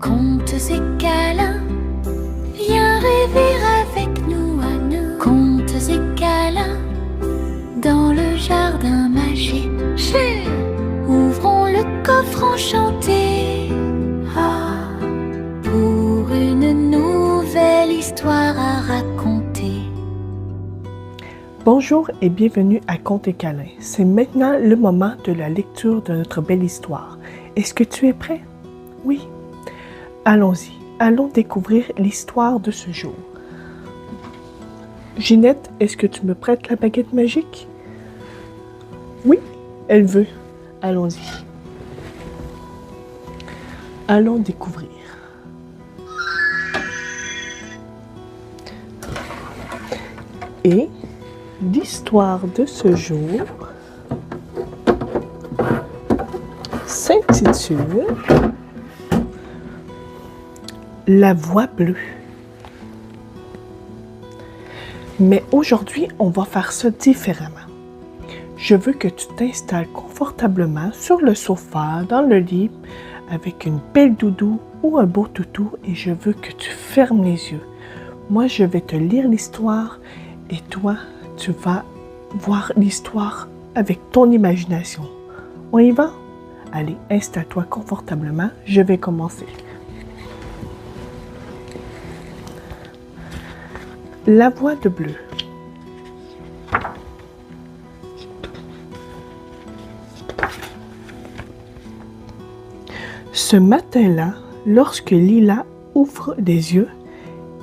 Contes et câlins, viens rêver avec nous à nous. Contes et câlins, dans le jardin magique. Ouvrons le coffre enchanté, pour une nouvelle histoire à raconter. Bonjour et bienvenue à Contes et câlins. C'est maintenant le moment de la lecture de notre belle histoire. Est-ce que tu es prêt? Oui. Allons-y. Allons découvrir l'histoire de ce jour. Ginette, est-ce que tu me prêtes la baguette magique? Oui, elle veut. Allons-y. Allons découvrir. Et l'histoire de ce jour s'intitule La voix bleue. Mais aujourd'hui, on va faire ça différemment. Je veux que tu t'installes confortablement sur le sofa, dans le lit, avec une belle doudou ou un beau toutou et je veux que tu fermes les yeux. Moi, je vais te lire l'histoire et toi, tu vas voir l'histoire avec ton imagination. On y va? Allez, installe-toi confortablement. Je vais commencer. La voix de bleu. Ce matin-là, lorsque Lila ouvre les yeux,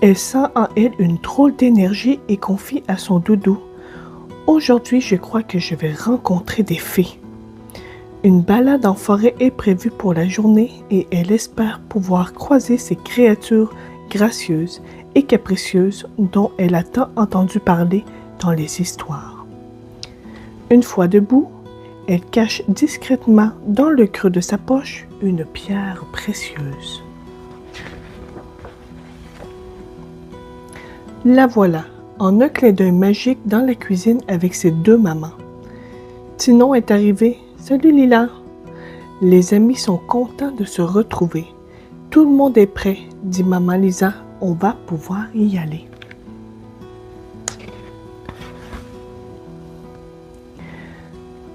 elle sent en elle une drôle d'énergie et confie à son doudou. Aujourd'hui, je crois que je vais rencontrer des fées. Une balade en forêt est prévue pour la journée et elle espère pouvoir croiser ces créatures gracieuses et capricieuses dont elle a tant entendu parler dans les histoires. Une fois debout, elle cache discrètement dans le creux de sa poche une pierre précieuse. La voilà, en un clin d'œil magique dans la cuisine avec ses deux mamans. Tinon est arrivé. Salut Lila! Les amis sont contents de se retrouver. Tout le monde est prêt, dit maman Lisa. On va pouvoir y aller.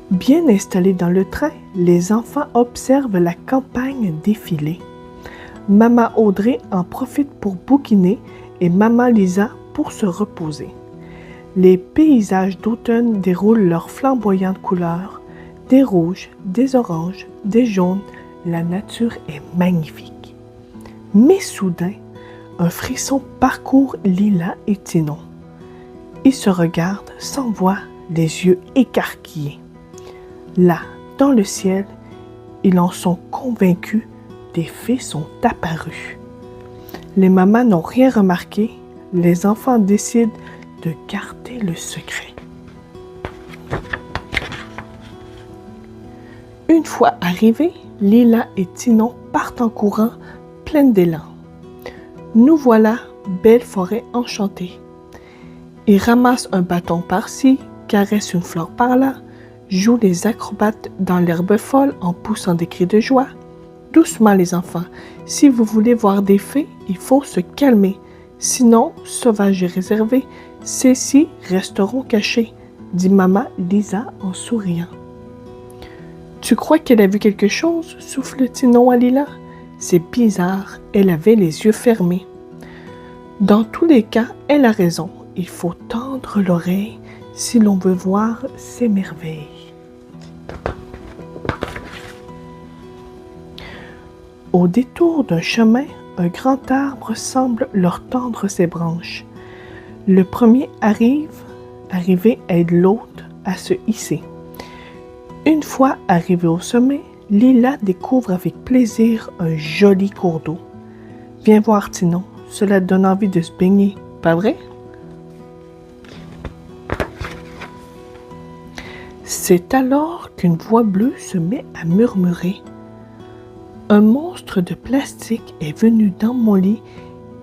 Bien installés dans le train, les enfants observent la campagne défiler. Maman Audrey en profite pour bouquiner et maman Lisa pour se reposer. Les paysages d'automne déroulent leurs flamboyantes couleurs, des rouges, des oranges, des jaunes. La nature est magnifique. Mais soudain, un frisson parcourt Lila et Tinon. Ils se regardent sans voix, les yeux écarquillés. Là, dans le ciel, ils en sont convaincus, des fées sont apparues. Les mamans n'ont rien remarqué, les enfants décident de garder le secret. Une fois arrivés, Lila et Tinon partent en courant, pleines d'élan. Nous voilà, belle forêt enchantée. Ils ramassent un bâton par-ci, caressent une fleur par-là, jouent les acrobates dans l'herbe folle en poussant des cris de joie. Doucement les enfants, si vous voulez voir des fées, il faut se calmer. Sinon, sauvages et réservés, celles-ci resteront cachées, dit maman Lisa en souriant. Tu crois qu'elle a vu quelque chose? Souffle Tinon à Lila. C'est bizarre, elle avait les yeux fermés. Dans tous les cas, elle a raison. Il faut tendre l'oreille si l'on veut voir ces merveilles. Au détour d'un chemin, un grand arbre semble leur tendre ses branches. Le premier arrivé aide l'autre à se hisser. Une fois arrivé au sommet, Lila découvre avec plaisir un joli cours d'eau. Viens voir Tinon, cela donne envie de se baigner, pas vrai? C'est alors qu'une voix bleue se met à murmurer. Un monstre de plastique est venu dans mon lit,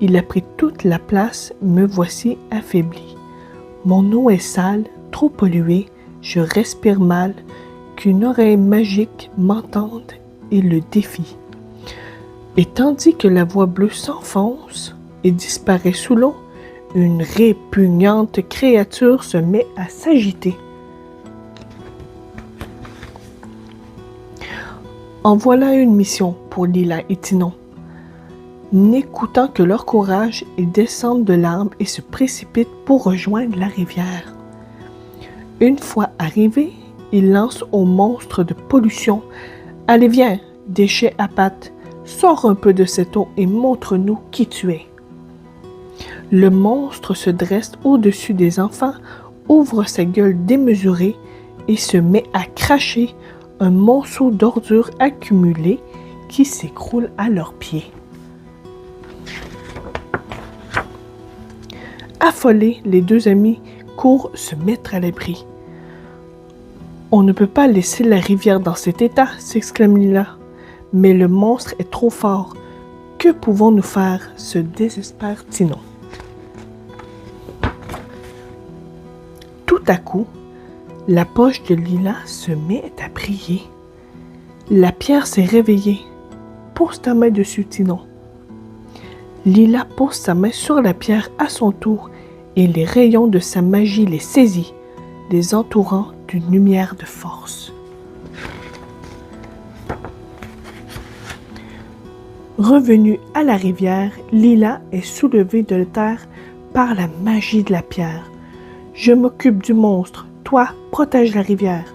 il a pris toute la place, me voici affaibli. Mon eau est sale, trop polluée, je respire mal, qu'une oreille magique m'entende et le défie. Et tandis que la voix bleue s'enfonce et disparaît sous l'eau, une répugnante créature se met à s'agiter. En voilà une mission pour Lila et Tinon. N'écoutant que leur courage, ils descendent de l'arbre et se précipitent pour rejoindre la rivière. Une fois arrivés, ils lancent au monstre de pollution « Allez, viens, déchet à pattes, sors un peu de cette eau et montre-nous qui tu es. » Le monstre se dresse au-dessus des enfants, ouvre sa gueule démesurée et se met à cracher un monceau d'ordures accumulées qui s'écroule à leurs pieds. Affolés, les deux amis courent se mettre à l'abri. « On ne peut pas laisser la rivière dans cet état, » s'exclame Lila. « Mais le monstre est trop fort. Que pouvons-nous faire ?» se désespère Tinon. Tout à coup, la poche de Lila se met à briller. La pierre s'est réveillée. « Pose ta main dessus, Tinon. » Lila pose sa main sur la pierre à son tour et les rayons de sa magie les saisit, les entourant d'une lumière de force. Revenue à la rivière, Lila est soulevée de terre par la magie de la pierre. « Je m'occupe du monstre, toi, protège la rivière.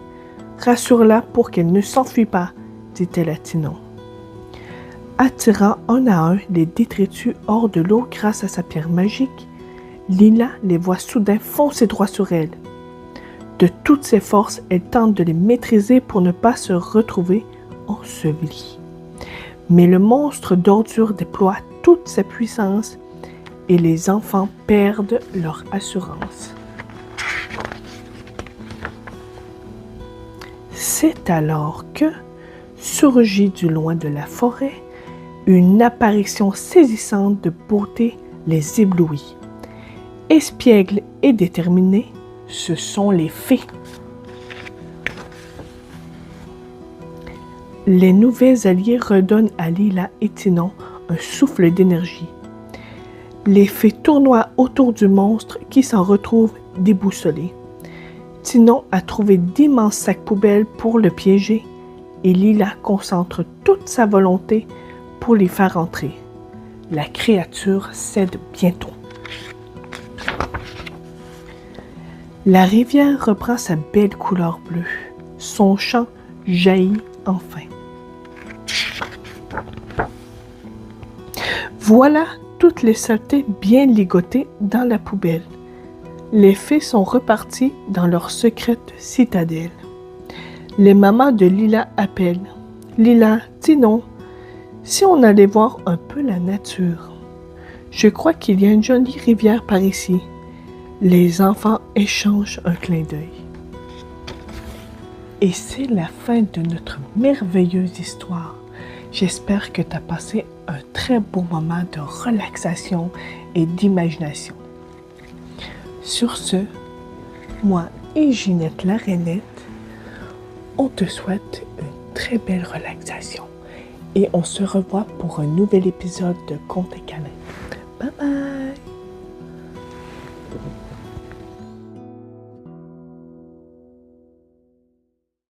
Rassure-la pour qu'elle ne s'enfuit pas, » dit-elle à Tinon. Attirant un à un les détritus hors de l'eau grâce à sa pierre magique, Lila les voit soudain foncer droit sur elle. De toutes ses forces, elle tente de les maîtriser pour ne pas se retrouver ensevelie. Mais le monstre d'ordures déploie toute sa puissance et les enfants perdent leur assurance. C'est alors que, surgit du loin de la forêt, une apparition saisissante de beauté les éblouit. Espiègles et déterminés, ce sont les fées. Les nouveaux alliés redonnent à Lila et Tinon un souffle d'énergie. Les fées tournoient autour du monstre qui s'en retrouve déboussolé. Tinon a trouvé d'immenses sacs poubelles pour le piéger et Lila concentre toute sa volonté pour les faire entrer. La créature cède bientôt. La rivière reprend sa belle couleur bleue. Son chant jaillit enfin. Voilà toutes les saletés bien ligotées dans la poubelle. Les fées sont reparties dans leur secrète citadelle. Les mamans de Lila appellent. « Lila, Tinon, si on allait voir un peu la nature. Je crois qu'il y a une jolie rivière par ici. » Les enfants échangent un clin d'œil. Et c'est la fin de notre merveilleuse histoire. J'espère que tu as passé un très beau moment de relaxation et d'imagination. Sur ce, moi et Ginette la Rainette, on te souhaite une très belle relaxation. Et on se revoit pour un nouvel épisode de Contes et câlins. Bye bye!